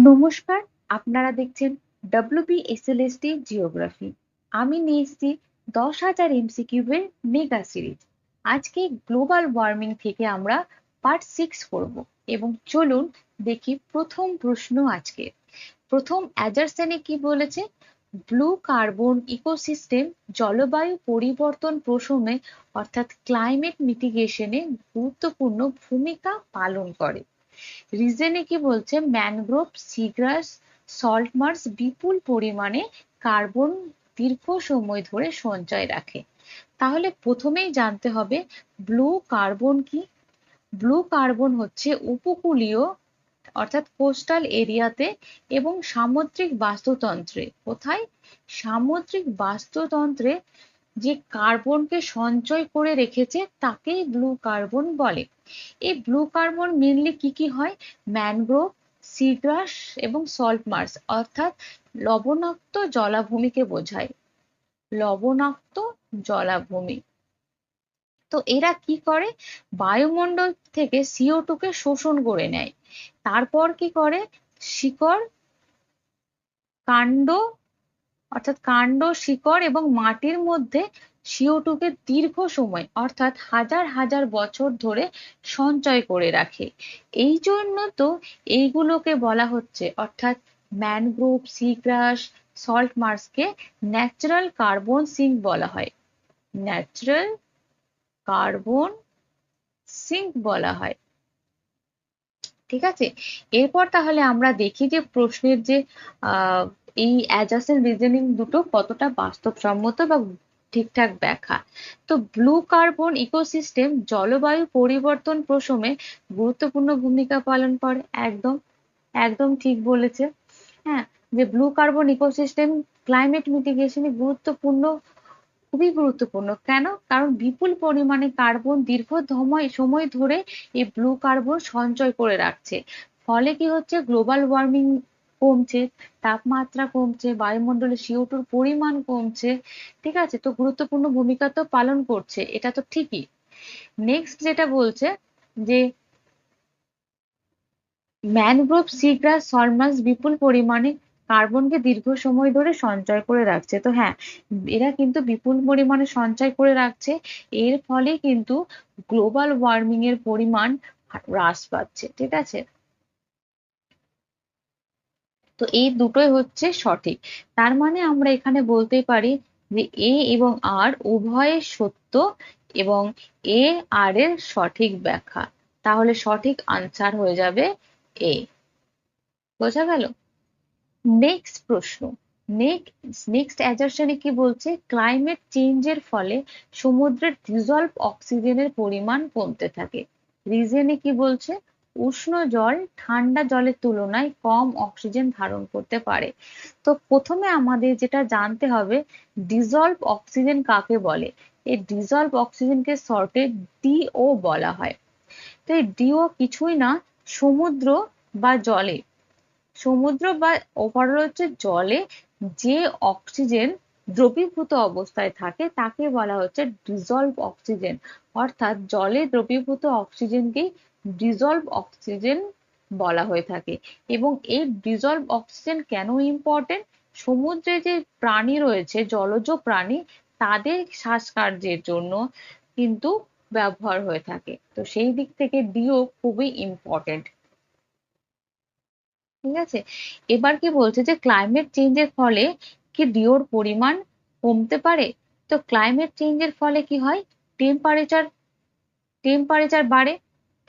নমস্কার, আপনারা দেখছেন WBSLST জিওগ্রাফি। আমি নিয়ে এসেছি 10,000 MCQ এর মেগা সিরিজ। আজকে গ্লোবাল ওয়ার্মিং থেকে আমরা পার্ট 6 করব এবং চলুন দেখি প্রথম প্রশ্ন আজকে। প্রথম অ্যাজারসনে কি বলেছে? ব্লু কার্বন ইকোসিস্টেম জলবায়ু পরিবর্তন প্রশমে অর্থাৎ ক্লাইমেট মিটিগেশনে গুরুত্বপূর্ণ ভূমিকা পালন করে। রিজনে কি বলছে? ম্যানগ্রোভ, সিগ্রাস, সল্ট মার্শ বিপুল পরিমাণে কার্বন দীর্ঘ সময় ধরে সঞ্চয় রাখে। তাহলে প্রথমেই জানতে হবে ব্লু কার্বন কি। ব্লু কার্বন হচ্ছে উপকূলীয় অর্থাৎ কোস্টাল এরিয়াতে এবং সামুদ্রিক বাস্তুতন্ত্রে। কোথায়? সামুদ্রিক বাস্তুতন্ত্রে যে কার্বনকে সঞ্চয় করে রেখেছে তাকেই ব্লু কার্বন বলে। এই ব্লু কার্বন মেনলি কি কি হয়? ম্যানগ্রোভ, সিগ্রাস এবং সল্ট মার্শ অর্থাৎ লবণাক্ত জলাভূমিকে বোঝায়। লবণাক্ত জলাভূমি। তো এরা কি করে? বায়ুমণ্ডল থেকে CO2 কে শোষণ করে নেয়। তারপর কি করে? শিকড়, কাণ্ড অর্থাৎ কাণ্ড, শিকড় এবং মাটির মধ্যে CO2 কে দীর্ঘ সময় অর্থাৎ হাজার হাজার বছর ধরে সঞ্চয় করে রাখে। এই জন্য তো এইগুলোকে বলা হচ্ছে অর্থাৎ ম্যানগ্রোভ, সিগ্রাস, সল্ট মার্শকে ন্যাচারাল কার্বন সিঙ্ক বলা হয়। ন্যাচারাল কার্বন সিঙ্ক বলা হয়। ঠিক আছে, এরপর তাহলে আমরা দেখি যে প্রশ্নের যে এই অ্যাডজাসেন্ট রিজনিং দুটো কতটা বাস্তবসম্মত বা ঠিকঠাক ব্যাখ্যা। তো ব্লু কার্বন ইকোসিস্টেম জলবায়ু পরিবর্তন প্রশমে গুরুত্বপূর্ণ ভূমিকা পালন করে। একদম একদম ঠিক বলেছে। হ্যাঁ, যে ব্লু কার্বন ইকোসিস্টেম ক্লাইমেট মিটিগেশনে গুরুত্বপূর্ণ, খুবই গুরুত্বপূর্ণ। কেন? কারণ বিপুল পরিমাণে কার্বন দীর্ঘ সময় ধরে এই ব্লু কার্বন সঞ্চয় করে রাখছে। ফলে কি হচ্ছে? গ্লোবাল ওয়ার্মিং কমছে, তাপমাত্রা কমছে, বায়ুমণ্ডলে CO2 র পরিমাণ কমছে। ঠিক আছে, তো গুরুত্বপূর্ণ ভূমিকা তো পালন করছে, এটা তো ঠিকই। নেক্সট যেটা বলছে যে ম্যানগ্রোভ, সিগ্রাস, সল্ট মার্শ বিপুল পরিমাণে কার্বনকে দীর্ঘ সময় ধরে সঞ্চয় করে রাখছে। তো হ্যাঁ, এরা কিন্তু বিপুল পরিমাণে সঞ্চয় করে রাখছে। এর ফলে কিন্তু গ্লোবাল ওয়ার্মিং এর পরিমাণ হ্রাস পাচ্ছে। ঠিক আছে, তো এই দুটোই হচ্ছে সঠিক। তার মানে আমরা এখানে বলতে পারি যে এ এবং আর উভয়ের সত্য এবং এ আর এর সঠিক ব্যাখ্যা। তাহলে সঠিক আনসার হয়ে যাবে এ। বোঝা গেল? নেক্সট প্রশ্ন। নেক্সট অ্যাজারশনে কি বলছে? ক্লাইমেট চেঞ্জের ফলে সমুদ্রের ডিজলভ অক্সিজেনের পরিমাণ কমতে থাকে। রিজনে কি বলছে? উষ্ণ জল ঠান্ডা জলের তুলনায় কম অক্সিজেন ধারণ করতে পারে। তো প্রথমে আমাদের যেটা জানতে হবে ডিজলভ অক্সিজেন কাকে বলে। এই ডিজলভ অক্সিজেনকে শর্টে DO বলা হয়। তো এই DO কিছুই না, সমুদ্র বা জলে, সমুদ্র বা ওভারঅল হচ্ছে জলে যে অক্সিজেন দ্রবীভূত অবস্থায় থাকে তাকে বলা হচ্ছে ডিজলভ অক্সিজেন। অর্থাৎ জলে দ্রবীভূত অক্সিজেনকেই ডিজলভ অক্সিজেন বলা হয়ে থাকে। এবং এই ডিজলভ অক্সিজেন কেন ইম্পর্টেন্ট? সমুদ্রে যে প্রাণী রয়েছে, জলজ প্রাণী, তাদের শ্বাসকার্যের জন্য কিন্তু ব্যবহার হয়ে থাকে। তো সেই দিক থেকে DO খুবই ইম্পর্টেন্ট। ঠিক আছে, এবার কি বলছে যে ক্লাইমেট চেঞ্জের ফলে কি ডিওর পরিমাণ কমতে পারে? তো ক্লাইমেট চেঞ্জের ফলে কি হয়? টেম্পারেচার টেম্পারেচার বাড়ে।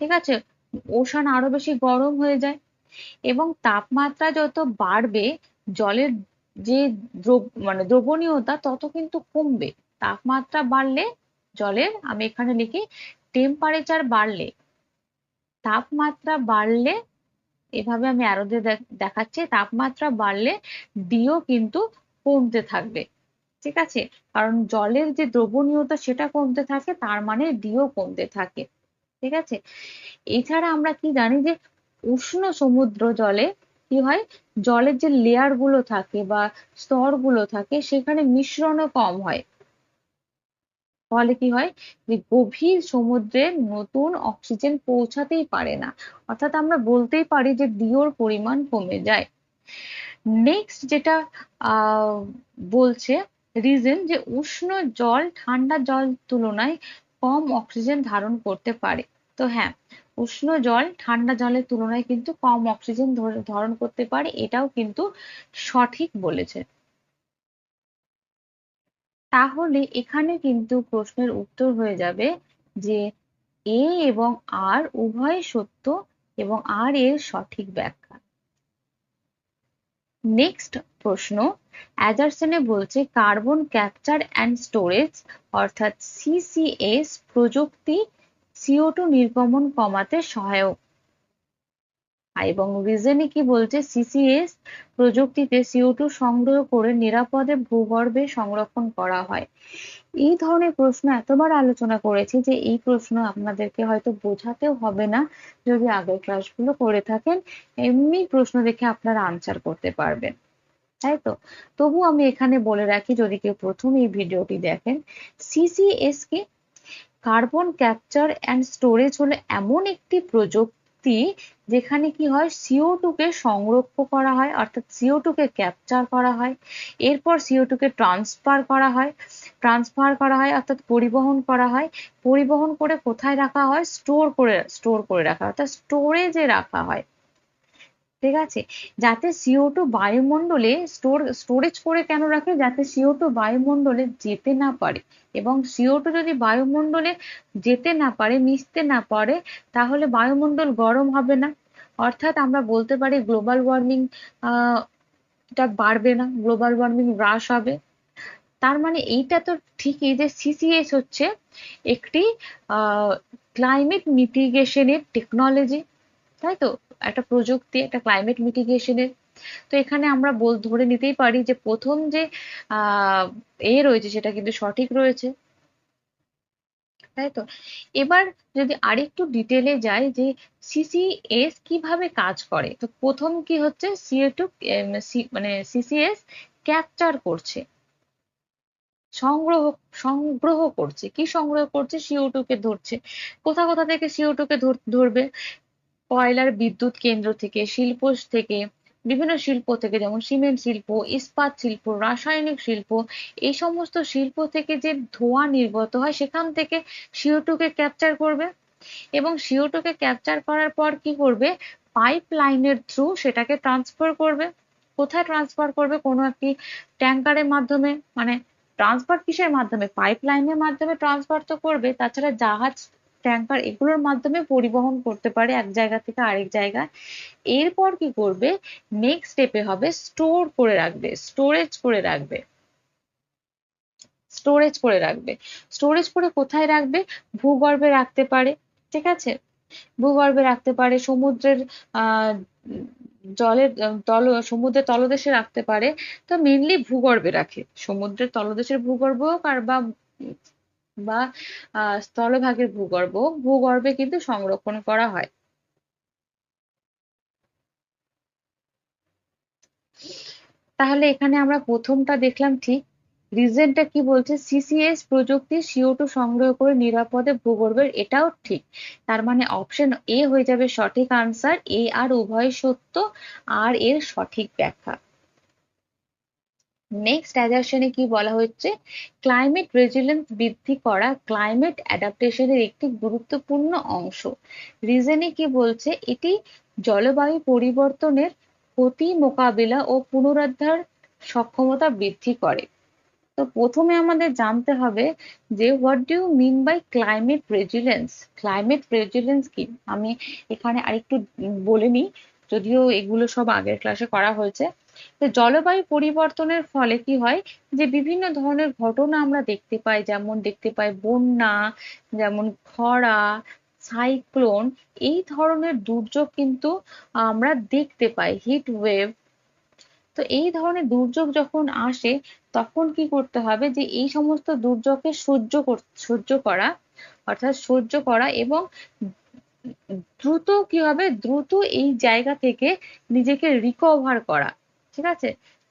ঠিক আছে, ওশান আরো বেশি গরম হয়ে যায় এবং তাপমাত্রা যত বাড়বে জলের যে দ্রবণীয়তা তত কিন্তু কমবে। তাপমাত্রা বাড়লে জলের, আমি এখানে লিখি টেম্পারেচার বাড়লে, তাপমাত্রা বাড়লে, এভাবে আমি অ্যারো দিয়ে দেখাচ্ছি, তাপমাত্রা বাড়লে ডিও কিন্তু কমতে থাকবে। ঠিক আছে, কারণ জলের যে দ্রবণীয়তা সেটা কমতে থাকে, তার মানে ডিও কমতে থাকে। ঠিক আছে, এছাড়া আমরা কি জানি যে উষ্ণ সমুদ্র জলে কি হয়? জলের যে লেয়ার গুলো থাকে বা স্তর গুলো থাকে সেখানে মিশ্রণও কম হয়। ফলে কি হয়, যে গভীর সমুদ্রে নতুন অক্সিজেন পৌঁছাতেই পারে না, অর্থাৎ আমরা বলতেই পারি যে ডিওর পরিমাণ কমে যায়। নেক্সট যেটা বলছে রিজন, যে উষ্ণ জল ঠান্ডা জল তুলনায় কম অক্সিজেন ধারণ করতে পারে। তো হ্যাঁ, উষ্ণ জল ঠান্ডা জলের তুলনায় কিন্তু কম অক্সিজেন ধারণ করতে পারে, এটাও কিন্তু সঠিক বলেছে। তাহলে এখানে কিন্তু প্রশ্নের উত্তর হয়ে যাবে যে এ এবং আর উভয় সত্য এবং আর এর সঠিক ব্যাখ্যা। নেক্সট প্রশ্ন, অ্যান্ডারসনে বলছে কার্বন ক্যাপচার অ্যান্ড স্টোরেজ অর্থাৎ সিসিএস প্রযুক্তি CO2 নির্গমন কমাতে সহায়ক। এবং রিজনে কি বলছে, সিসিএস প্রযুক্তিতে CO2 সংগ্রহ করে নিরাপদে ভূগর্ভে সংরক্ষণ করা হয়। এই ধরনের প্রশ্ন এতবার আলোচনা করেছি যে এই প্রশ্ন আপনাদেরকে হয়তো বোঝাতেও হবে না যদি আগের ক্লাসগুলো করে থাকেন, এমনি প্রশ্ন দেখে আপনারা আনসার করতে পারবেন, তাই তো? তবু আমি এখানে বলে রাখি, যদি কেউ প্রথম এই ভিডিওটি দেখেন, সিসিএস কি? কার্বন ক্যাপচার অ্যান্ড স্টোরেজ হলো এমন একটি প্রযুক্তি যেখানে কি হয়, CO2 কে সংরক্ষণ করা হয়, অর্থাৎ CO2 কে ক্যাপচার করা হয়, এরপর CO2 কে ট্রান্সফার করা হয় অর্থাৎ পরিবহন করা হয়, পরিবহন করে কোথায় রাখা হয়, স্টোর করে রাখা হয়, অর্থাৎ স্টোরেজে রাখা হয়। ঠিক আছে, যাতে CO2 বায়ুমণ্ডলে স্টোরেজ করে কেন রাখে, যাতে CO2 বায়ুমণ্ডলে যেতে না পারে, এবং CO2 যদি বায়ুমণ্ডলে যেতে না পারে, মিশতে না পারে, তাহলে বায়ুমণ্ডল গরম হবে না, অর্থাৎ আমরা বলতে পারি গ্লোবাল ওয়ার্মিং টা বাড়বে না, গ্লোবাল ওয়ার্মিং হ্রাস হবে। তার মানে এইটা তো ঠিকই যে সিসিএস হচ্ছে একটি ক্লাইমেট মিটিগেশনের টেকনোলজি, তাই তো? একটা প্রযুক্তি, একটা ক্লাইমেট মিটিগেশনের। তো এখানে আমরা ধরে নিতেই পারি যে প্রথম যে রয়েছে সেটা কিন্তু সঠিক রয়েছে, তাই তো? এবার যদি আরেকটু ডিটেলে যাই যে সিসিএস কিভাবে কাজ করে, তো প্রথম কি হচ্ছে, CO2 মানে সিসিএস ক্যাপচার করছে, সংগ্রহ সংগ্রহ করছে। কি সংগ্রহ করছে? CO2 কে ধরছে। কোথা থেকে CO2 কে ধরবে? কয়লার বিদ্যুৎ কেন্দ্র থেকে, শিল্প থেকে, বিভিন্ন শিল্প থেকে, যেমন সিমেন্ট শিল্প, ইস্পাত শিল্প, রাসায়নিক শিল্প, এই সমস্ত শিল্প থেকে যে ধোঁয়া নির্গত হয় সেখান থেকে CO2 কে ক্যাপচার করবে, এবং CO2 কে ক্যাপচার করার পর কি করবে, পাইপ লাইনের থ্রু সেটাকে ট্রান্সফার করবে। কোথায় ট্রান্সফার করবে? কোনো একটি ট্যাঙ্কারের মাধ্যমে, মানে ট্রান্সফার কিসের মাধ্যমে? পাইপ লাইনের মাধ্যমে ট্রান্সফার তো করবে, তাছাড়া জাহাজ, ট্যাঙ্কার এগুলোর মাধ্যমে পরিবহন করতে পারে এক জায়গা থেকে আরেক জায়গায়। এরপর কি করবে, নেক্সট স্টেপে হবে স্টোর করে রাখবে, স্টোরেজ করে রাখবে। স্টোরেজ করে কোথায় রাখবে? ভূগর্ভে রাখতে পারে, ঠিক আছে? ভূগর্ভে রাখতে পারে, সমুদ্রের আহ জলের সমুদ্রের তলদেশে রাখতে পারে। তো মেনলি ভূগর্ভে রাখে, সমুদ্রের তলদেশের ভূগর্ভ হোক আর বা স্থলভাগের ভূগর্ভ, ভূগর্ভে কিন্তু সংরক্ষণ করা হয়। তাহলে এখানে আমরা প্রথমটা দেখলাম ঠিক, রিজনটা কি বলছে, সিসিএস প্রযুক্তি CO2 সংগ্রহ করে নিরাপদে ভূগর্ভের, এটাও ঠিক। তার মানে অপশন এ হয়ে যাবে সঠিক আনসার, এ আর উভয় সত্য, আর এর সঠিক ব্যাখ্যা। নেক্সট অ্যাজারশনে কি বলা হচ্ছে, ক্লাইমেট রেজিলিয়েন্স বৃদ্ধি করা ক্লাইমেট অ্যাডাপ্টেশনের একটি গুরুত্বপূর্ণ অংশ। রিজনে কি বলছে, এটি জলবায়ু পরিবর্তনের ক্ষতি মোকাবিলা ও পুনরুদ্ধার সক্ষমতা বৃদ্ধি করে। তো প্রথমে আমাদের জানতে হবে যে what do you mean by climate resilience. Climate resilience কি, আমি এখানে আরেকটু বলে নিই, যদিও এগুলো সব আগের ক্লাসে করা হয়েছে। তো জলবায়ু পরিবর্তনের ফলে কি হয়, যে বিভিন্ন ধরনের ঘটনা আমরা দেখতে পাই, যেমন দেখতে পাই বন্যা, যেমন খরা, সাইক্লোন, এই ধরনের দুর্যোগ কিন্তু আমরা দেখতে পাই, হিট ওয়েভ। তো এই ধরনের দুর্যোগ যখন আসে তখন কি করতে হবে, যে এই সমস্ত দুর্যোগকে সহ্য করা, অর্থাৎ সহ্য করা, এবং দ্রুত কি হবে, দ্রুত এই জায়গা থেকে নিজেকে রিকভার করা, ঠিক আছে?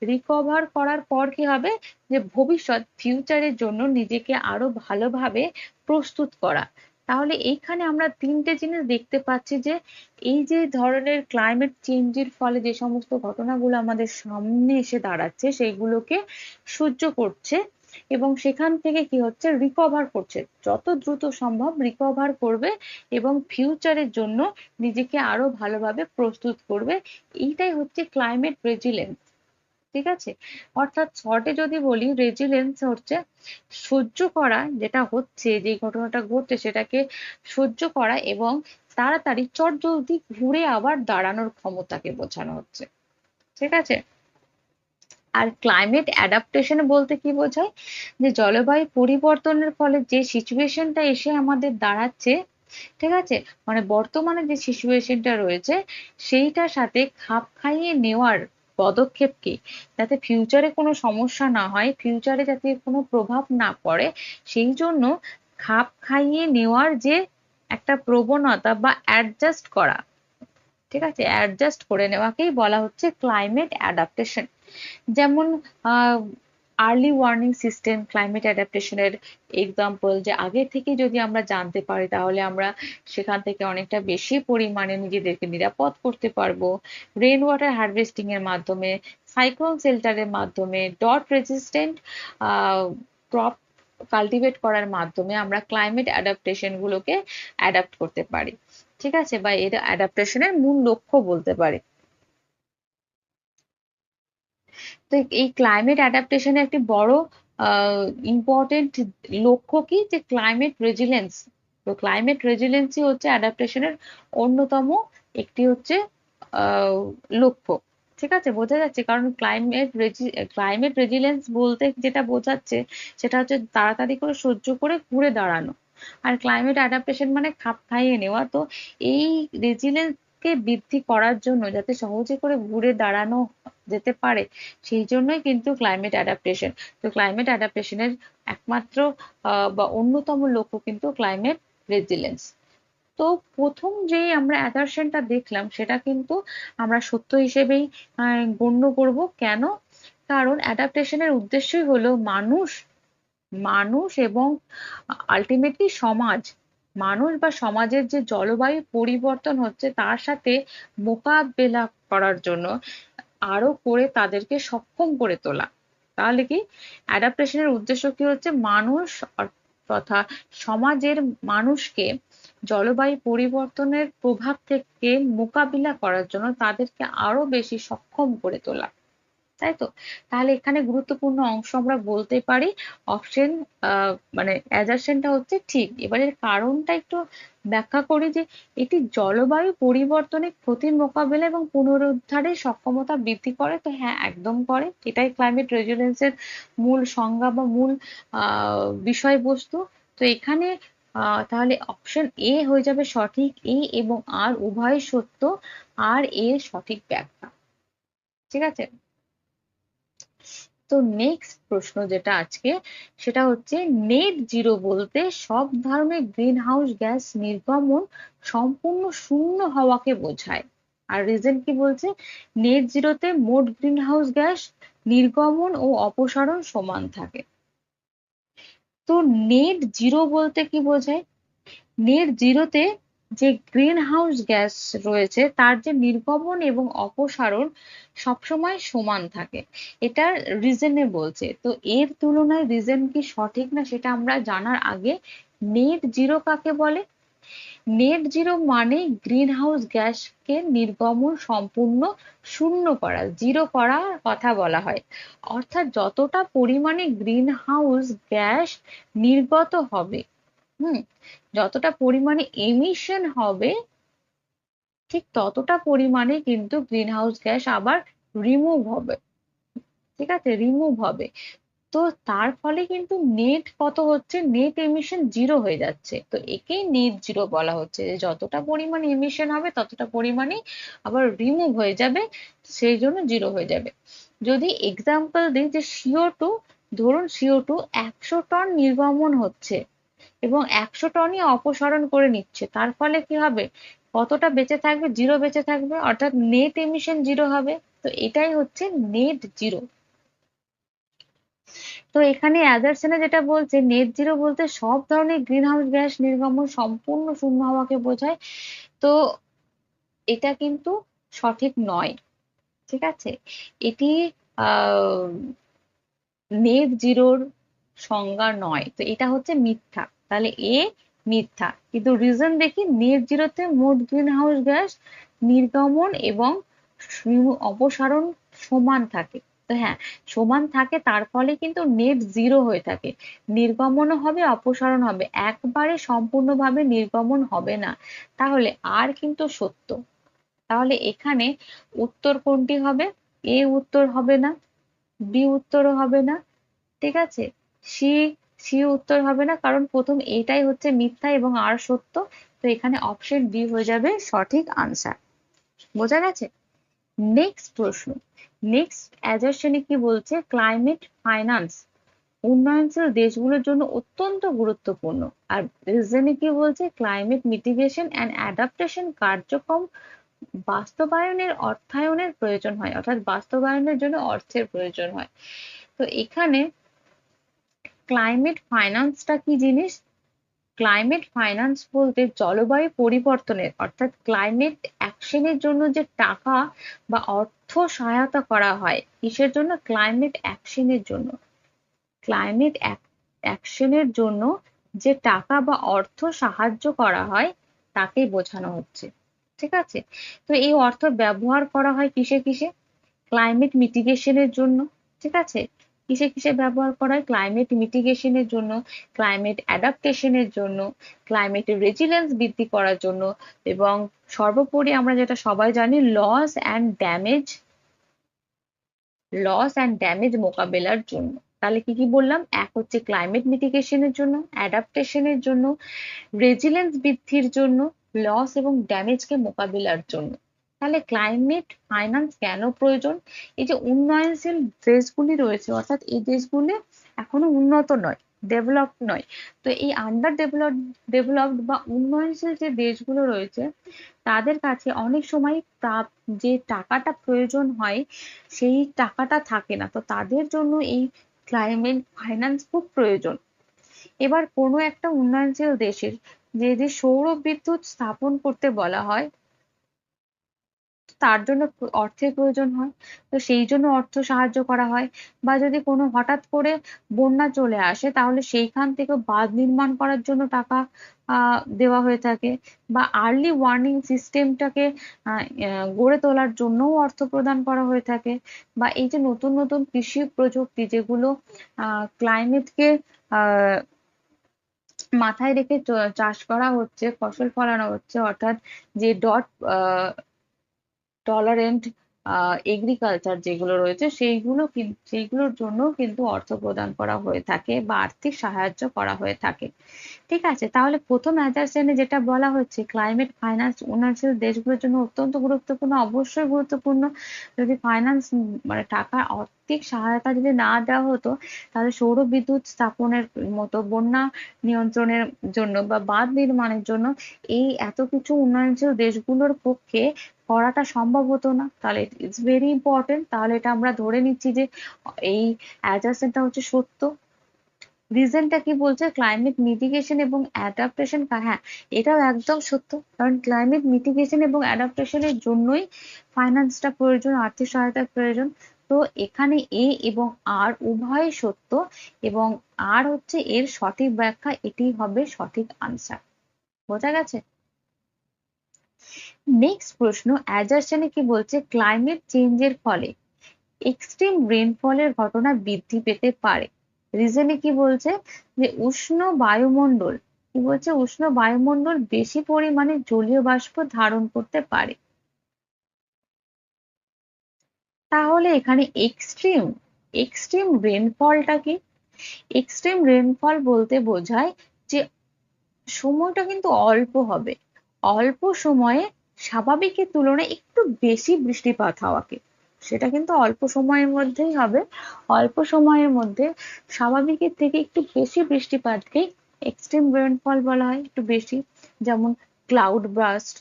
রিকভার করার পর কি হবে, যে ভবিষ্যৎ ফিউচারের জন্য নিজেকে আরো ভালোভাবে প্রস্তুত করা। তাহলে এইখানে আমরা তিনটে জিনিস দেখতে পাচ্ছি, যে এই যে ধরনের ক্লাইমেট চেঞ্জের ফলে যে সমস্ত ঘটনাগুলো আমাদের সামনে এসে দাঁড়াচ্ছে সেইগুলোকে সহ্য করছে এবং সেখান থেকে কি হচ্ছে, রিকভার করছে, যত দ্রুত সম্ভব রিকভার করবে এবং ফিউচারের জন্য নিজেকে আরো ভালোভাবে প্রস্তুত করবে। এইটাই হচ্ছে ক্লাইমেট রেজিলেন্স। ঠিক আছে, অর্থাৎ শর্টে যদি বলি, রেজিলেন্স হচ্ছে সহ্য করা, যেটা হচ্ছে, যে ঘটনাটা ঘটছে সেটাকে সহ্য করা এবং তাড়াতাড়ি চটজলদি ঘুরে আবার দাঁড়ানোর ক্ষমতাকে বোঝানো হচ্ছে। ঠিক আছে, আর ক্লাইমেট অ্যাডাপ্টেশন বলতে কি বোঝায়, যে জলবায়ু পরিবর্তনের ফলে যে সিচুয়েশনটা এসে আমাদের দাঁড়াচ্ছে, ঠিক আছে, মানে বর্তমানে যে সিচুয়েশনটা রয়েছে সেইটার সাথে খাপ খাইয়ে নেওয়ার পদক্ষেপ কি, যাতে ফিউচারে কোনো সমস্যা না হয়, ফিউচারে যাতে কোনো প্রভাব না পড়ে, সেই জন্য খাপ খাইয়ে নেওয়ার যে একটা প্রবণতা বা অ্যাডজাস্ট করা, ঠিক আছে, অ্যাডজাস্ট করে নেওয়াকেই বলা হচ্ছে ক্লাইমেট অ্যাডাপ্টেশন। যেমন আর্লি ওয়ার্নিং সিস্টেম ক্লাইমেট অ্যাডাপ্টেশনের এক্সাম্পল, যে আগে থেকে যদি আমরা জানতে পারি তাহলে আমরা সেখান থেকে অনেকটা বেশি পরিমাণে নিজেদেরকে নিরাপদ করতে পারবো। রেন ওয়াটার হারভেস্টিং এর মাধ্যমে, সাইক্লোন শেল্টারের মাধ্যমে, ডট রেজিস্ট্যান্ট ক্রপ কাল্টিভেট করার মাধ্যমে আমরা ক্লাইমেট অ্যাডাপ্টেশন গুলোকে অ্যাডাপ্ট করতে পারি। ঠিক আছে, বা এর অ্যাডাপ্টেশনের মূল লক্ষ্য বলতে পারি। তো এই ক্লাইমেট অ্যাডাপ্টেশনের একটি বড় ইম্পর্টেন্ট লক্ষ্য কি, যে ক্লাইমেট রেজিলেন্স। তো ক্লাইমেট রেজিলেন্সই হচ্ছে অ্যাডাপ্টেশনের অন্যতম একটি হচ্ছে লক্ষ্য। ঠিক আছে, বোঝা যাচ্ছে, কারণ ক্লাইমেট রেজিলেন্স বলতে যেটা বোঝাচ্ছে সেটা হচ্ছে তাড়াতাড়ি করে সহ্য করে ঘুরে দাঁড়ানো, আর ক্লাইমেট অ্যাডাপ্টেশন মানে খাপ খাইয়ে নেওয়া। তো এই রেজিলেন্স কে বৃদ্ধি করার জন্য, যাতে সহজে করে ঘুরে দাঁড়ানো যেতে পারে, সেই জন্যই কিন্তু ক্লাইমেট অ্যাডাপ্টেশন। তো ক্লাইমেট অ্যাডাপ্টেশনের একমাত্র বা অন্যতম লক্ষ্য কিন্তু ক্লাইমেট রেজিলেন্স। তো প্রথম যে আমরা অ্যাসারশনটা দেখলাম সেটা কিন্তু আমরা সত্য হিসেবেই গণ্য করব। কেন? কারণ অ্যাডাপ্টেশনের উদ্দেশ্যই হলো মানুষ মানুষ এবং আলটিমেটলি সমাজ, মানুষ বা সমাজের যে জলবায়ু পরিবর্তন হচ্ছে তার সাথে মোকাবেলা করার জন্য আরো করে তাদেরকে সক্ষম করে তোলা। তাহলে কি অ্যাডাপ্টেশনের উদ্দেশ্য কি হচ্ছে, মানুষ তথা সমাজের মানুষকে জলবায়ু পরিবর্তনের প্রভাব থেকে মোকাবিলা করার জন্য তাদেরকে আরো বেশি সক্ষম করে তোলা। তাই তো? তাহলে এখানে গুরুত্বপূর্ণ অংশ আমরা বলতে পারি অপশন, মানে অ্যাজারশনটা হচ্ছে ঠিক। এবারের কারণটা একটু ব্যাখ্যা করি, যে এটি জলবায়ু পরিবর্তনের ক্ষতির মোকাবেলা এবং পুনরুদ্ধারের সক্ষমতা বৃদ্ধি করে। তো হ্যাঁ, একদম করে। এটাই ক্লাইমেট রেজিলিয়েন্সের মূল সংজ্ঞা বা মূল বিষয়বস্তু। তো এখানে তাহলে অপশন এ হয়ে যাবে সঠিক। এ এবং আর উভয় সত্য, আর এর সঠিক ব্যাখ্যা। ঠিক আছে, তো নেক্সট প্রশ্ন যেটা আজকে, সেটা হচ্ছে নেট জিরো বলতে সব ধরনের গ্রিন হাউস গ্যাস নির্গমন সম্পূর্ণ শূন্য হওয়াকে বোঝায়। আর রিজন কি বলছে, নেট জিরোতে মোট গ্রিন হাউস গ্যাস নির্গমন ও অপসারণ সমান থাকে। তো নেট জিরো বলতে কি বোঝায়, নেট জিরোতে যে গ্রিন হাউস গ্যাস রয়েছে তার যে নির্গমন এবং অপসারণ সবসময় সমান থাকে, এটার রিজনে বলছে। তো এর তুলনায় রিজন কি সঠিক না সেটা আমরা জানার আগে, নেট জিরো কাকে বলে? নেট জিরো মানে গ্রিন হাউস গ্যাসকে নির্গমন সম্পূর্ণ শূন্য করা, জিরো করার কথা বলা হয়। অর্থাৎ যতটা পরিমাণে গ্রিন হাউস গ্যাস নির্গত হবে, হুম, যতটা পরিমাণে এমিশন হবে, ঠিক ততটা পরিমাণে কিন্তু গ্রিন হাউস গ্যাস আবার রিমুভ হবে। ঠিক আছে, রিমুভ হবে। তো তার ফলে কিন্তু নেট কত হচ্ছে, নেট এমিশন জিরো হয়ে যাচ্ছে। তো একেই নেট জিরো বলা হচ্ছে, যে যতটা পরিমাণে এমিশন হবে ততটা পরিমাণে আবার রিমুভ হয়ে যাবে, সেই জন্য জিরো হয়ে যাবে। যদি এক্সাম্পল দিই, যে CO2, ধরুন CO2 100 টন নির্গমন হচ্ছে এবং 100 টনই অপসারণ করে নিচ্ছে, তার ফলে কি হবে, কতটা বেঁচে থাকবে, জিরো বেঁচে থাকবে, অর্থাৎ নেট এমিশন জিরো হবে। তো এটাই হচ্ছে নেট জিরো। তো এখানে অ্যাজারসনে যেটা বলছে নেট জিরো বলতে সব ধরনের গ্রিন হাউস গ্যাস নির্গমন সম্পূর্ণ শূন্য হওয়াকে বোঝায়। তো এটা কিন্তু সঠিক নয়, ঠিক আছে। এটি নেট জিরোর সংজ্ঞা নয়, তো এটা হচ্ছে মিথ্যা। তাহলে এ মিথ্যা। কিন্তু রিজন দেখি, নেট জিরোতে মোট গ্রিন হাউস গ্যাস নির্গমন এবং অপসারণ সমান থাকে। তো হ্যাঁ, সমান থাকে, তার ফলে কিন্তু নেট জিরো হয়ে থাকে। নির্গমনও হবে, অপসারণ হবে, একবারে সম্পূর্ণভাবে নির্গমন হবে না। তাহলে আর কিন্তু সত্য। তাহলে এখানে উত্তর কোনটি হবে? এ উত্তর হবে না, বি উত্তরও হবে না, ঠিক আছে। সি সি উত্তর হবে না, কারণ প্রথম এটাই হচ্ছে মিথ্যা এবং আর সত্য। তো এখানে অপশন ডি হয়ে যাবে সঠিক আনসার। বোঝা গেছে? নেক্সট প্রশ্ন। নেক্সট অ্যাজারশনে কি বলছে? ক্লাইমেট ফাইন্যান্স উন্নয়নশীল দেশগুলোর জন্য অত্যন্ত গুরুত্বপূর্ণ। আর রিজনে কি বলছে? ক্লাইমেট মিটিগেশন অ্যান্ড অ্যাডাপ্টেশন কার্যক্রম বাস্তবায়নের অর্থায়নের প্রয়োজন হয়, অর্থাৎ বাস্তবায়নের জন্য অর্থের প্রয়োজন হয়। তো এখানে ক্লাইমেট ফাইন্যান্সটা কি জিনিস? ক্লাইমেট ফাইন্যান্স বলতে জলবায়ু পরিবর্তনের অর্থাৎ ক্লাইমেট অ্যাকশনের জন্য যে টাকা বা অর্থ সহায়তা করা হয়, কিসের জন্য? ক্লাইমেট অ্যাকশনের জন্য। ক্লাইমেট অ্যাকশনের জন্য যে টাকা বা অর্থ সাহায্য করা হয় তাকেই বোঝানো হচ্ছে, ঠিক আছে। তো এই অর্থ ব্যবহার করা হয় কিসে কিসে? ক্লাইমেট মিটিগেশনের জন্য, ঠিক আছে। কিসে কিসে ব্যবহার করা হয়? ক্লাইমেট মিটিগেশনের জন্য, ক্লাইমেট অ্যাডাপ্টেশনের জন্য, ক্লাইমেট রেজিলিয়েন্স বৃদ্ধি করার জন্য, এবং সর্বোপরি আমরা যেটা সবাই জানি, লস অ্যান্ড ড্যামেজ মোকাবেলার জন্য। তাহলে কি কি বললাম? এক হচ্ছে ক্লাইমেট মিটিগেশনের জন্য, অ্যাডাপ্টেশনের জন্য, রেজিলিয়েন্স বৃদ্ধির জন্য, লস এবং ড্যামেজকে মোকাবিলার জন্য। তাহলে ক্লাইমেট ফাইন্যান্স কেন প্রয়োজন? এই যে উন্নয়নশীল দেশগুলি রয়েছে, অর্থাৎ এই দেশগুলি এখনো উন্নত নয়, ডেভেলপ নয়। তো এই আন্ডার ডেভেলপড বা উন্নয়নশীল যে দেশগুলো রয়েছে তাদের কাছে অনেক সময় যে টাকাটা প্রয়োজন হয় সেই টাকাটা থাকে না। তো তাদের জন্য এই ক্লাইমেট ফাইন্যান্স খুব প্রয়োজন। এবার কোনো একটা উন্নয়নশীল দেশের যদি সৌর বিদ্যুৎ স্থাপন করতে বলা হয়, তার জন্য অর্থের প্রয়োজন হয়। তো সেই জন্য অর্থ সাহায্য করা হয়। বা যদি কোনো হঠাৎ করে বন্যা চলে আসে, তাহলে সেইখান থেকে বাঁধ নির্মাণ করার জন্য টাকা দেওয়া হয়ে থাকে। বা আর্লি ওয়ার্নিং সিস্টেমটাকে গড়ে তোলার জন্যও অর্থ প্রদান করা হয়ে থাকে। বা এই যে নতুন নতুন কৃষি প্রযুক্তি যেগুলো ক্লাইমেটকে মাথায় রেখে চাষ করা হচ্ছে, ফসল ফলানো হচ্ছে, অর্থাৎ যে টলারেন্ট এগ্রিকালচার যেগুলো রয়েছে সেইগুলোর জন্য কিন্তু অর্থ প্রদান করা হয়ে থাকে বা আর্থিক সাহায্য করা হয়ে থাকে, ঠিক আছে। তাহলে প্রথম অ্যাজারশনে যেটা বলা হচ্ছে ক্লাইমেট ফাইন্যান্স উন্নয়নশীল দেশগুলোর জন্য অত্যন্ত গুরুত্বপূর্ণ, অবশ্যই গুরুত্বপূর্ণ। যদি ফাইন্যান্স মানে টাকা আর্থিক সহায়তা যদি না দেওয়া হতো, তাহলে সৌর বিদ্যুৎ স্থাপনের মতো, বন্যা নিয়ন্ত্রণের জন্য বা বাঁধ নির্মাণের জন্য এই এত কিছু উন্নয়নশীল দেশগুলোর পক্ষে করাটা সম্ভব হতো না। তাহলে ইটস ভেরি ইম্পর্টেন্ট। তাহলে এটা আমরা ধরে নিচ্ছি যে এই অ্যাজারশনটা হচ্ছে সত্য। রিজনটা কি বলছে? ক্লাইমেট মিটিগেশন এবং অ্যাডাপ্টেশন। হ্যাঁ, এটাও একদম সত্য, কারণ ক্লাইমেট মিটিগেশন এবং অ্যাডাপ্টেশনের জন্যই ফাইন্যান্সটা প্রয়োজন, আর্থিক সহায়তার প্রয়োজন। তো এখানে এ এবং আর উভয় সত্য, এবং আর হচ্ছে এর সঠিক ব্যাখ্যা, এটি হবে সঠিক আনসার। বোঝা গেছে? নেক্সট প্রশ্ন, অ্যাজারশনে কি বলছে? ক্লাইমেট চেঞ্জের ফলে এক্সট্রিম রেনফলের ঘটনা বৃদ্ধি পেতে পারে। রিজনে কি বলছে? যে উষ্ণ বায়ুমণ্ডল, কি বলছে? উষ্ণ বায়ুমণ্ডল বেশি পরিমাণে জলীয় বাষ্প ধারণ করতে পারে। তাহলে এখানে এক্সট্রিম রেনফলটা কি? এক্সট্রিম রেনফল বলতে বোঝায় যে সময়টা কিন্তু অল্প হবে, অল্প সময়ে স্বাভাবিকের তুলনায় একটু বেশি বৃষ্টিপাত হওয়াকে, সেটা কিন্তু অল্প সময়ের মধ্যেই হবে। অল্প সময়ের মধ্যে স্বাভাবিকের থেকে একটু বেশি বৃষ্টিপাতকেই এক্সট্রিম রেনফল বলা হয়, একটু বেশি। যেমন ক্লাউড বার্স্ট,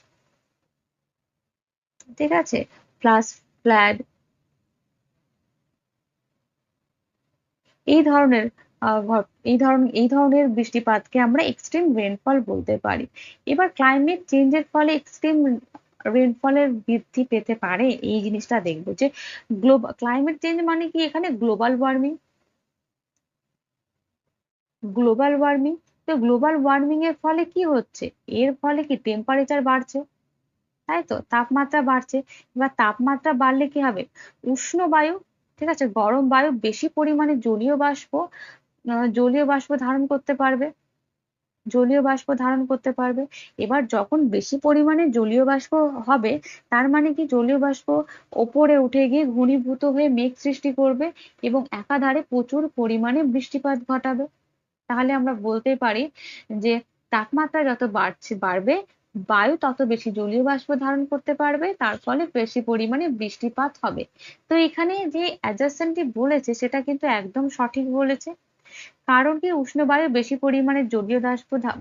ঠিক আছে, প্লাস ফ্লাড, এই ধরনের বৃষ্টিপাতকে আমরা এক্সট্রিম রেনফল বলতে পারি। এবার ক্লাইমেট চেঞ্জের ফলে এক্সট্রিম রেনফলের বৃদ্ধি পেতে পারে, এই জিনিসটা দেখবো যে ক্লাইমেট চেঞ্জ মানে কি এখানে গ্লোবাল ওয়ার্মিং। তো গ্লোবাল ওয়ার্মিং এর ফলে কি হচ্ছে, এর ফলে কি টেম্পারেচার বাড়ছে, তাই তো, তাপমাত্রা বাড়ছে। এবার তাপমাত্রা বাড়লে কি হবে, উষ্ণ বায়ু, ঠিক আছে, গরম বায়ু বেশি পরিমাণে জলীয় বাষ্প ধারণ করতে পারবে। এবার যখন বেশি পরিমাণে জলীয় বাষ্প হবে, তার মানে কি জলীয় বাষ্প ওপরে উঠে গিয়ে ঘনীভূত হয়ে মেঘ সৃষ্টি করবে এবং একাধারে প্রচুর পরিমাণে বৃষ্টিপাত ঘটাবে। তাহলে আমরা বলতে পারি যে তাপমাত্রা যত বাড়বে, বায়ু তত বেশি জলীয় বাষ্প ধারণ করতে পারবে, তার ফলে বেশি পরিমাণে বৃষ্টিপাত হবে। তো এখানে যে অ্যাডজাসেন্টটি বলেছে সেটা কিন্তু একদম সঠিক বলেছে। কারণ কি, উষ্ণ বায়ু বেশি পরিমাণে জলীয়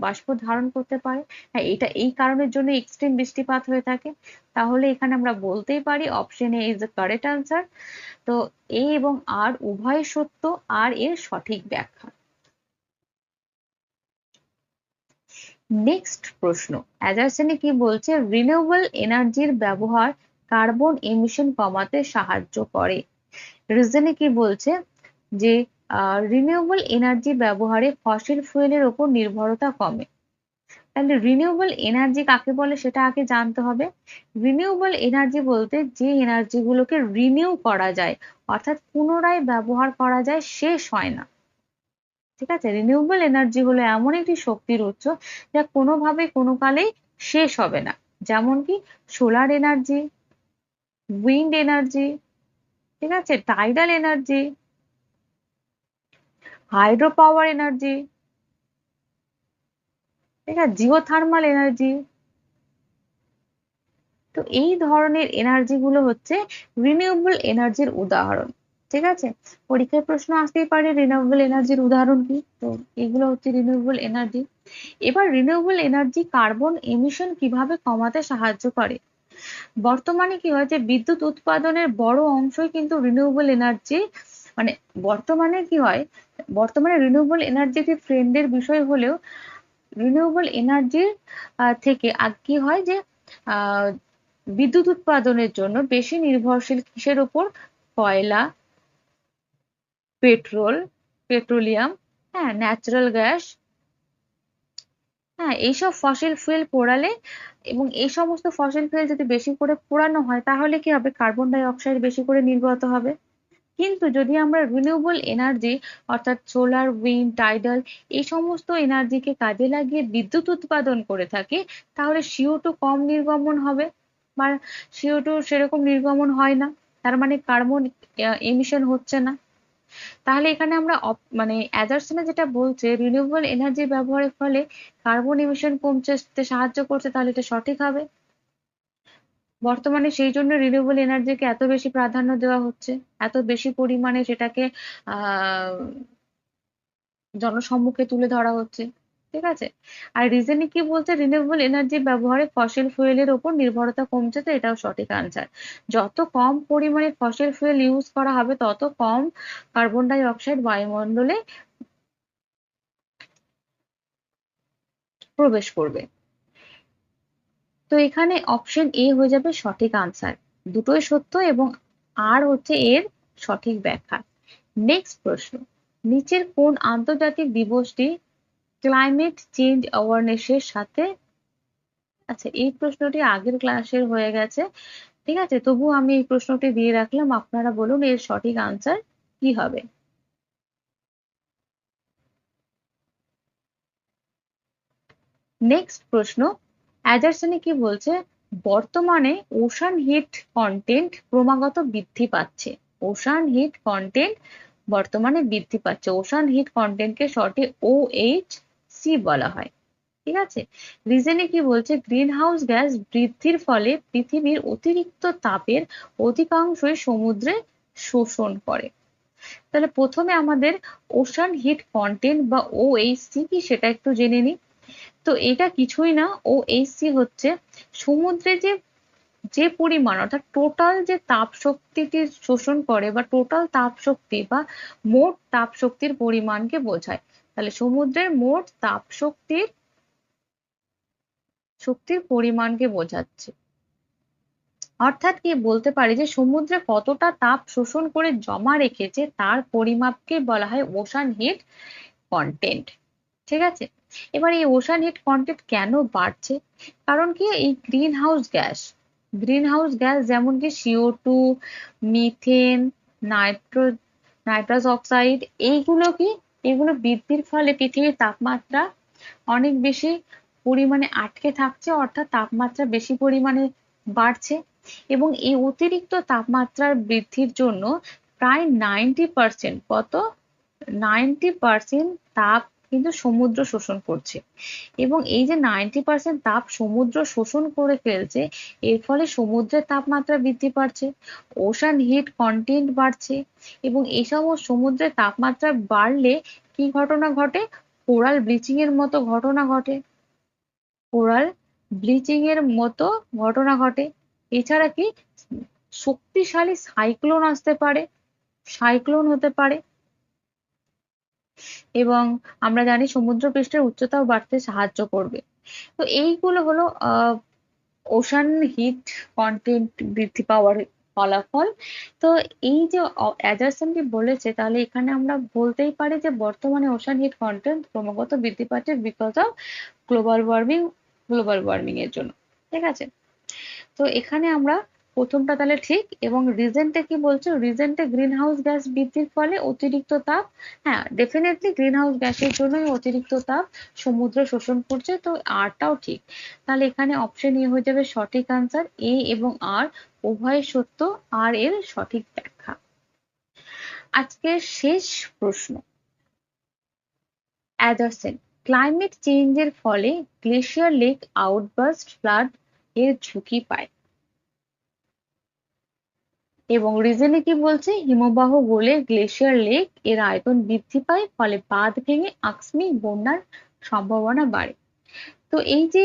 বাষ্প ধারণ করতে পারে। হ্যাঁ, এই কারণের জন্য এক্সট্রিম বৃষ্টিপাত হয়ে থাকে। তাহলে এখানে আমরা বলতেই পারি option A is the correct answer. তো এ এবং আর উভয় সত্য, আর এর সঠিক ব্যাখ্যা। নেক্সট প্রশ্ন, অ্যাডারসনে কি বলছে, রিনিউয়েবল এনার্জির ব্যবহার কার্বন এমিশন কমাতে সাহায্য করে। রিজনে কি বলছে যে রিনিউয়েবল এনার্জি ব্যবহারে ফসিল ফুয়েলের ওপর নির্ভরতা কমে। তাহলে রিনিউয়েবল এনার্জি কাকে বলে সেটা আগে জানতে হবে। রিনিউয়েবল এনার্জি বলতে যে এনার্জি গুলোকে রিনিউ করা যায়, অর্থাৎ পুনরায় ব্যবহার করা যায়, শেষ হয় না। ঠিক আছে, রিনিউয়েবল এনার্জি হলো এমন একটি শক্তির উৎস যা কোনোভাবে কোনো কালেই শেষ হবে না। যেমন কি সোলার এনার্জি, উইন্ড এনার্জি, ঠিক আছে, tidal energy, hydro power energy, ঠিক আছে, জিওথার্মাল এনার্জি। তো এই ধরনের এনার্জি গুলো হচ্ছে রিনিউয়েবল এনার্জির উদাহরণ। ঠিক আছে, পরীক্ষায় প্রশ্ন আসতেই পারে রিনিউয়েবল এনার্জির উদাহরণ কি। তো এগুলো হচ্ছে রিনিউয়েবল এনার্জি। এবার রিনিউয়েবল এনার্জি কার্বন এমিশন কিভাবে কমাতে সাহায্য করে। বর্তমানে কি হয় যে বিদ্যুৎ উৎপাদনের বড় অংশই কিন্তু রিনিউয়েবল এনার্জি, মানে বর্তমানে রিনিউয়েবল এনার্জি একটি ট্রেন্ডের বিষয় হলেও রিনিউয়েবল এনার্জির থেকে কি হয় যে বিদ্যুৎ উৎপাদনের জন্য বেশি নির্ভরশীল কিসের উপর, কয়লা, পেট্রোলিয়াম, হ্যাঁ, ন্যাচারাল গ্যাস, হ্যাঁ, এইসব ফসিল ফুয়েল পোড়ালে, এবং এই সমস্ত ফসিল ফুয়েল যদি বেশি করে পোড়ানো হয় তাহলে কি হবে, কার্বন ডাই অক্সাইড বেশি করে নির্গত হবে। কিন্তু যদি আমরা রিনিউয়েবল এনার্জি অর্থাৎ সোলার, উইন্ড, টাইডাল এই সমস্ত এনার্জিকে কাজে লাগিয়ে বিদ্যুৎ উৎপাদন করে থাকি, তাহলে CO2 কম নির্গমন হবে, বা CO2 সেরকম নির্গমন হয় না, তার মানে কার্বন এমিশন হচ্ছে না। তাহলে এখানে আমরা মানে অ্যাডারসনে যেটা বলছে রিনিউয়েবল এনার্জি ব্যবহারের ফলে কার্বন এমিশন কমতে সাহায্য করছে, তাহলে এটা সঠিক হবে। বর্তমানে সেই জন্য রিনিউয়েবল এনার্জিকে এত বেশি প্রাধান্য দেওয়া হচ্ছে, এত বেশি পরিমাণে সেটাকে জনসম্মুখে তুলে ধরা হচ্ছে। ঠিক আছে, আর রিজনে কি বলছে, রিনিউয়েবল এনার্জি ব্যবহারে ফসিল ফুয়েলের ওপর নির্ভরতা কমছে, তো এটাও সঠিক আনসার। যত কম পরিমাণে ফসিল ফুয়েল ইউজ করা হবে তত কম কার্বন ডাই অক্সাইড বায়ুমণ্ডলে প্রবেশ করবে। তো এখানে অপশন এ হয়ে যাবে সঠিক আনসার, দুটোই সত্য এবং আর হচ্ছে এর সঠিক ব্যাখ্যা। নেক্সট প্রশ্ন, নিচের কোন আন্তর্জাতিক দিবসটি ক্লাইমেট চেঞ্জ অ্যাওয়ারনেসের সাথে, আচ্ছা এই প্রশ্নটি আগের ক্লাসের হয়ে গেছে, ঠিক আছে, তবু আমি এই প্রশ্নটি দিয়ে রাখলাম, আপনারা বলুন এর সঠিক আনসার কি হবে। নেক্সট প্রশ্ন, অ্যাডারসনে কি বলছে, বর্তমানে ওশান হিট কন্টেন্ট ক্রমাগত বৃদ্ধি পাচ্ছে। ওশান হিট কন্টেন্ট বর্তমানে বৃদ্ধি পাচ্ছে, ওশান হিট কন্টেন্টকে শর্টে OHC বলা হয়। ঠিক আছে, রিজনে কি বলছে, গ্রিন হাউস গ্যাস বৃদ্ধির ফলে পৃথিবীর অতিরিক্ত তাপের অধিকাংশই সমুদ্রে শোষণ করে। তাহলে প্রথমে আমাদের ওশান হিট কন্টেন্ট বা OHC কি সেটা একটু জেনে নিই। তো এটা কিছুই না, OHC হচ্ছে সমুদ্রে যে যে পরিমাণ অর্থাৎ টোটাল যে তাপ শক্তিটি শোষণ করে বা টোটাল তাপ শক্তি বা মোট তাপ শক্তির পরিমাণকে বোঝায়। তাহলে সমুদ্রের মোট তাপ শক্তির পরিমাণকে বোঝাচ্ছে। অর্থাৎ কি বলতে পারি যে সমুদ্রে কতটা তাপ শোষণ করে জমা রেখেছে তার পরিমাপকে বলা হয় ওশান হিট কন্টেন্ট। ঠিক আছে, এবার এই ওশান হিট কন্টেন্ট কেন বাড়ছে? কারণ কি এই গ্রিন হাউস গ্যাস যেমন কি CO2, methane, Nitro nitrous oxide, এগুলো বৃদ্ধির ফলে পৃথিবীর তাপমাত্রা অনেক বেশি পরিমাণে আটকে থাকছে, অর্থাৎ তাপমাত্রা বেশি পরিমাণে বাড়ছে। এবং এই অতিরিক্ত তাপমাত্রার বৃদ্ধির জন্য প্রায় 90%, কত 90% তাপ কিন্তু সমুদ্র শোষণ করছে। এবং এই যে 90% তাপ সমুদ্র শোষণ করে ফেলছে, এর ফলে সমুদ্রের তাপমাত্রা বৃদ্ধি পাচ্ছে, ওশান হিট কন্টেন্ট বাড়ছে। এবং এই সমস্ত সমুদ্রের তাপমাত্রা বাড়লে কি ঘটনা ঘটে? কোরাল ব্লিচিং এর মতো ঘটনা ঘটে। কোরাল ব্লিচিং এর মতো ঘটনা ঘটে। এছাড়া কি শক্তিশালী সাইক্লোন আসতে পারে, সাইক্লোন হতে পারে। এবং আমরা জানি সমুদ্রপৃষ্ঠের উচ্চতাও বাড়তে সাহায্য করবে। তো এইগুলো হলো ওশান হিট কন্টেন্ট বৃদ্ধি পাওয়ার ফলাফল। তো এই যে অ্যাজারসনটি বলেছে, তাহলে এখানে আমরা বলতেই পারি যে বর্তমানে ওশান হিট কন্টেন্ট ক্রমাগত বৃদ্ধি পাচ্ছে বিকজ অফ গ্লোবাল ওয়ার্মিং এর জন্য। ঠিক আছে, তো এখানে আমরা প্রথমটা তাহলে ঠিক। এবং রিজেন্টে কি বলছে? রিজেন্টে গ্রিন হাউস গ্যাস বৃদ্ধির ফলে অতিরিক্ত তাপ, হ্যাঁ ডেফিনেটলি গ্রিন হাউস গ্যাসের জন্যই অতিরিক্ত তাপ সমুদ্র শোষণ করছে। তো আরটাও ঠিক। তাহলে এখানে অপশন এ হয়ে যাবে সঠিক আনসার। এ এবং আর উভয় সত্য, আর এর সঠিক ব্যাখ্যা। আজকের শেষ প্রশ্ন, অ্যাডারসন, ক্লাইমেট চেঞ্জের ফলে গ্লেশিয়ার লেক আউটবার্স্ট ফ্লাড এর ঝুঁকি পায়। এবং রিজনে কি বলছে? হিমবাহ গলে গ্লেশিয়ার লেক এর আয়তন বৃদ্ধি পায়, ফলে বাঁধ ভেঙে আকস্মিক বন্যার সম্ভাবনা বাড়ে। তো এই যে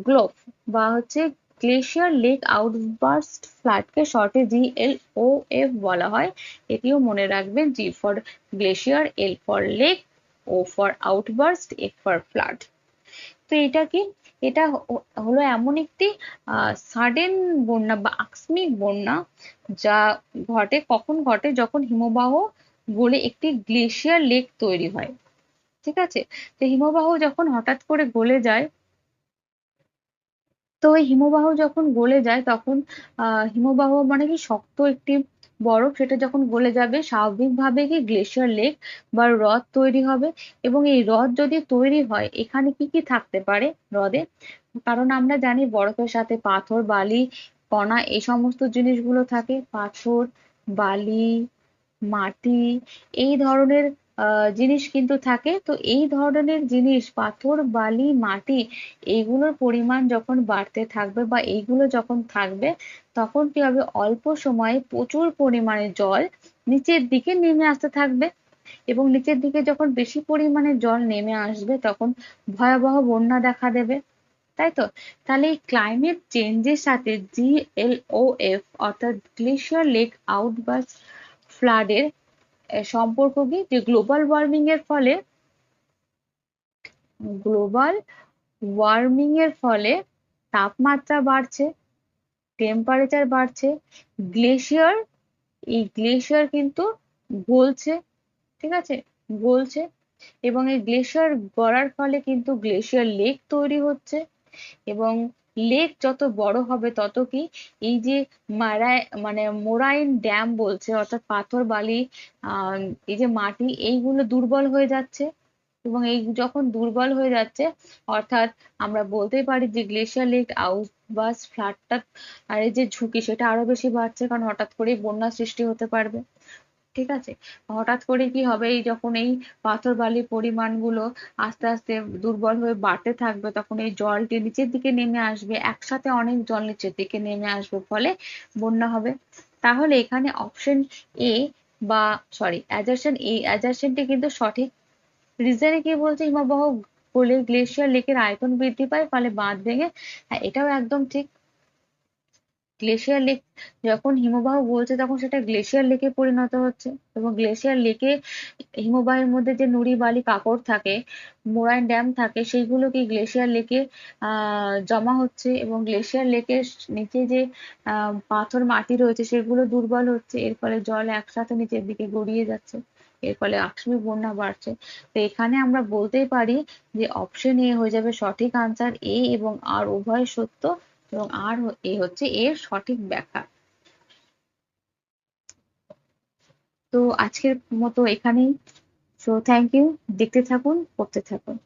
গ্লোফ বা হচ্ছে গ্লেশিয়ার লেক আউটবার্স্ট ফ্লাডকে শর্টে GLOF বলা হয়। এটিও মনে রাখবেন, G for glacier, L for lake, O for outburst, F for flood. তো এটা কি? এটা হলো এমন একটি সাডেন বন্যা বা আকস্মিক বন্যা, যা কখন ঘটে? যখন হিমবাহ গলে একটি গ্লেশিয়ার লেক তৈরি হয়। ঠিক আছে, তো হিমবাহ যখন হঠাৎ করে গলে যায়, তো ওই হিমবাহ যখন গলে যায় তখন হিমবাহ মানে কি শক্ত একটি বরফ, সেটা যখন গলে যাবে স্বাভাবিকভাবে কি গ্লেশিয়ার লেক বা হ্রদ তৈরি হবে। এবং এই হ্রদ যদি তৈরি হয়, এখানে কি কি থাকতে পারে হ্রদে? কারণ আমরা জানি বরফের সাথে পাথর, বালি, কণা এই সমস্ত জিনিসগুলো থাকে। পাথর, বালি, মাটি, এই ধরনের জিনিস কিন্তু থাকে। তো এই ধরনের জিনিস, পাথর, বালি, মাটি, এইগুলোর পরিমাণ যখন বাড়তে থাকবে বা এইগুলো যখন থাকবে, তখন কি হবে? অল্প সময়ে প্রচুর পরিমাণে জল নিচের দিকে নেমে আসতে থাকবে। এবং নিচের দিকে যখন বেশি পরিমাণে জল নেমে আসবে, তখন ভয়াবহ বন্যা দেখা দেবে। তাই তো? তাহলে এই ক্লাইমেট চেঞ্জের সাথে GLOF অর্থাৎ গ্লেশিয়ার লেক আউটবার্স্ট ফ্লাডের সম্পর্ক কি? যে গ্লোবাল ওয়ার্মিং এর ফলে তাপমাত্রা বাড়ছে, টেম্পারেচার বাড়ছে, গ্লেশিয়ার, এই গ্লেশিয়ার কিন্তু গলছে। ঠিক আছে, গলছে। এবং এই গ্লেশিয়ার গড়ার ফলে কিন্তু গ্লেশিয়ার লেক তৈরি হচ্ছে। এবং লেক যত বড় হবে তত কি এই যে মোরাইন ড্যাম বলছে, অর্থাৎ পাথর, বালি, এই যে মাটি, এইগুলো দুর্বল হয়ে যাচ্ছে। এবং এই যখন দুর্বল হয়ে যাচ্ছে, অর্থাৎ আমরা বলতেই পারি যে গ্লেশিয়ার লেক আউটবার্স্ট ফ্লাডটা আর এই যে ঝুঁকি, সেটা আরো বেশি বাড়ছে। কারণ হঠাৎ করেই বন্যা সৃষ্টি হতে পারবে। ঠিক আছে, হঠাৎ করে কি হবে? এই যখন এই পাথর বালির পরিমাণগুলো আস্তে আস্তে দুর্বল হয়ে বাড়তে থাকবে, তখন এই জলটি নিচের দিকে নেমে আসবে, একসাথে অনেক জল নিচের দিকে নেমে আসবে, ফলে বন্যা হবে। তাহলে এখানে অপশন এ বা অ্যাজারশনটি কিন্তু সঠিক। রিজনে কি বলছে? হিমবাহ গলে গ্লেশিয়ার লেকের আয়তন বৃদ্ধি পায়, ফলে বাঁধ ভেঙে, হ্যাঁ এটাও একদম ঠিক। গ্লেশিয়ার লেক যখন হিমবাহ গলছে তখন সেটা গ্লেশিয়ার লেকে পরিণত হচ্ছে, এবং গ্লেশিয়ার লেকে হিমবাহের মধ্যে যে নুড়ি বালি কাঁকড় থাকে, মোরাইন ড্যাম থাকে, সেইগুলো কি গ্লেশিয়ার লেকে জমা হচ্ছে, এবং গ্লেশিয়ার লেকের নিচে যে পাথর মাটি রয়েছে সেগুলো দুর্বল হচ্ছে, এর ফলে জল একসাথে নিচের দিকে গড়িয়ে যাচ্ছে, এর ফলে আকস্মিক বন্যা বাড়ছে। তো এখানে আমরা বলতেই পারি যে অপশন এ হয়ে যাবে সঠিক আনসার, এ এবং আর উভয় সত্য, এবং আর এ হচ্ছে এর সঠিক ব্যাখ্যা। তো আজকের মতো এখানেই। সো থ্যাংক ইউ, দেখতে থাকুন, পড়তে থাকুন।